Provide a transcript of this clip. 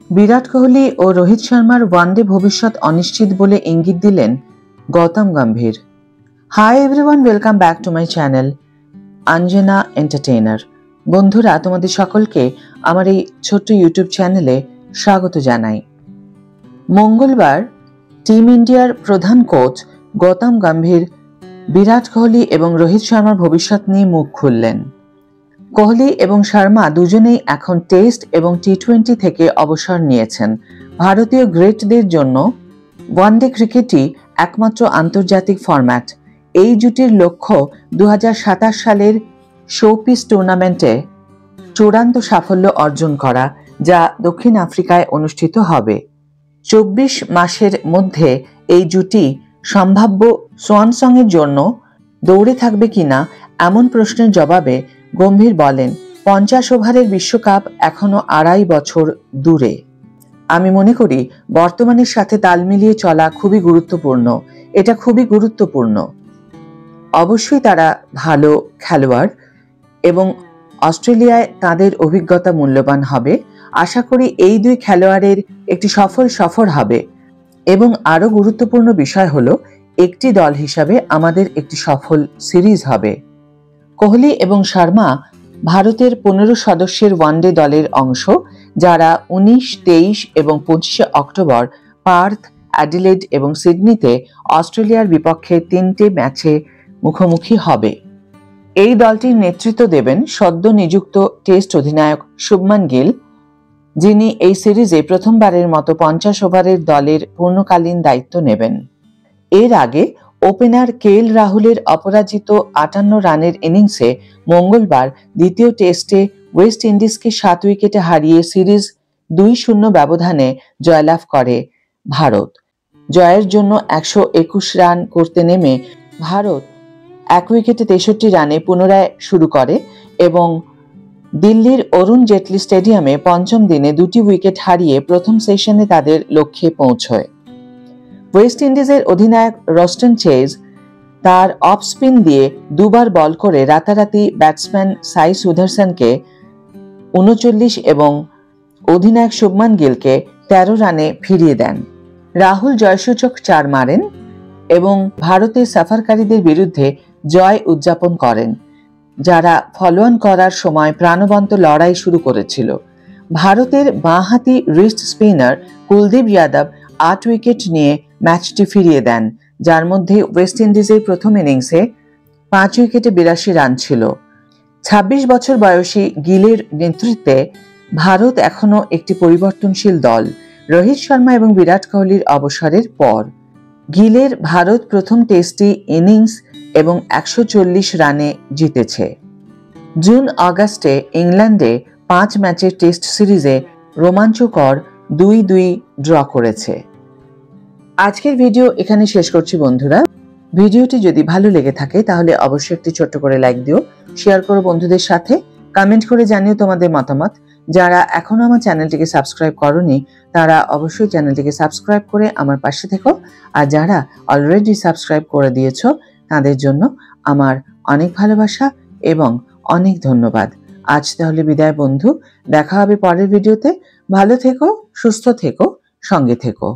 বিরাট কোহলি ও রোহিত শর্মার ওয়ানডে ভবিষ্যৎ অনিশ্চিত বলে ইঙ্গিত দিলেন Gautam Gambhir. Hi everyone, welcome back to my channel Anjana entertainer. বন্ধুরা, তোমাদের সকলকে আমার এই ছোট্ট ইউটিউব চ্যানেলে স্বাগত জানাই। মঙ্গলবার টিম ইন্ডিয়ার প্রধান কোচ গৌতম গম্ভীর বিরাট কোহলি এবং রোহিত শর্মার ভবিষ্যৎ নিয়ে মুখ খুললেন। কোহলি এবং শর্মা দুজনেই এখন টেস্ট এবং টি-20 থেকে অবসর নিয়েছেন। ভারতীয় গ্রেটদের জন্য ওয়ানডে ক্রিকেটই একমাত্র আন্তর্জাতিক ফরম্যাট। এই জুটির লক্ষ্য 2027 সালের শোপিস টুর্নামেন্টে চূড়ান্ত সাফল্য অর্জন করা, যা দক্ষিণ আফ্রিকায় অনুষ্ঠিত হবে। 24 মাসের মধ্যে এই জুটি সম্ভাব্য সোয়ানসংয়ের জন্য দৌড়ে থাকবে কিনা এমন প্রশ্নের জবাবে গম্ভীর বলেন, 50 ওভারের বিশ্বকাপ এখনো 2.5 বছর দূরে। আমি মনে করি বর্তমানের সাথে তাল মিলিয়ে চলা খুবই গুরুত্বপূর্ণ। এটা খুবই গুরুত্বপূর্ণ। অবশ্যই তারা ভালো খেলোয়াড় এবং অস্ট্রেলিয়ায় তাদের অভিজ্ঞতা মূল্যবান হবে। আশা করি এই দুই খেলোয়াড়ের একটি সফল সফর হবে এবং আরো গুরুত্বপূর্ণ বিষয় হলো একটি দল হিসাবে আমাদের একটি সফল সিরিজ হবে। কোহলি এবং শর্মা ভারতের 15 সদস্যের ওয়ানডে দলের অংশ, যারা 19, 23 এবং 25 অক্টোবর পার্থ, অ্যাডিলেড এবং সিডনিতে অস্ট্রেলিয়ার বিপক্ষে 3টে ম্যাচে মুখোমুখি হবে। এই দলটির নেতৃত্ব দেবেন সদ্য নিযুক্ত টেস্ট অধিনায়ক শুভমান গিল, যিনি এই সিরিজে প্রথমবারের মতো 50 ওভারের দলের পূর্ণকালীন দায়িত্ব নেবেন। এর আগে ওপেনার কেএল রাহুলের অপরাজিত 58 রানের ইনিংসে মঙ্গলবার দ্বিতীয় টেস্টে ওয়েস্ট ইন্ডিজকে 7 উইকেটে হারিয়ে সিরিজ 2-0 ব্যবধানে জয়লাভ করে ভারত। জয়ের জন্য 121 রান করতে নেমে ভারত 1 উইকেটে 63 রানে পুনরায় শুরু করে এবং দিল্লির অরুণ জেটলি স্টেডিয়ামে পঞ্চম দিনে 2টি উইকেট হারিয়ে প্রথম সেশনে তাদের লক্ষ্যে পৌঁছয়। ওয়েস্ট ইন্ডিজের অধিনায়ক রস্টন চেজ তার অফ স্পিন দিয়ে দুবার বল করে রাতারাতি ব্যাটসম্যান সাই সুদর্শনকে 39 এবং অধিনায়ক শুভমান গিলকে 13 রানে ফিরিয়ে দেন। রাহুল জয়সূচক 4 মারেন এবং ভারতের সফরকারীদের বিরুদ্ধে জয় উদযাপন করেন, যারা ফলোঅন করার সময় প্রাণবন্ত লড়াই শুরু করেছিল। ভারতের বাঁহাতি wrist spinner Kuldeep Yadav 8 wicket নিয়ে ম্যাচটি ফিরিয়ে দেন, যার মধ্যে ওয়েস্ট ইন্ডিজের প্রথম ইনিংসে 5 উইকেটে 82 রান ছিল। 26 বছর বয়সী গিলের নেতৃত্বে ভারত এখনো একটি পরিবর্তনশীল দল। রোহিত শর্মা এবং বিরাট কোহলির অবসরের পর গিলের ভারত প্রথম টেস্টে ইনিংস এবং 140 রানে জিতেছে। জুন আগস্টে ইংল্যান্ডে 5 ম্যাচের টেস্ট সিরিজে রোমাঞ্চকর 2-2 ড্র করেছে। আজকের ভিডিও এখানে শেষ করছি বন্ধুরা। ভিডিওটি যদি ভালো লেগে থাকে তাহলে অবশ্যই একটি ছোট্ট করে লাইক দিও, শেয়ার করো বন্ধুদের সাথে, কমেন্ট করে জানিও তোমাদের মতামত। যারা এখনো আমার চ্যানেলটিকে সাবস্ক্রাইব করোনি তারা অবশ্যই চ্যানেলটিকে সাবস্ক্রাইব করে আমার পাশে থেকো, আর যারা অলরেডি সাবস্ক্রাইব করে দিয়েছো তাদের জন্য আমার অনেক ভালোবাসা এবং অনেক ধন্যবাদ। আজ তাহলে বিদায় বন্ধু, দেখা হবে পরের ভিডিওতে। ভালো থেকো, সুস্থ থেকো, সঙ্গে থেকো।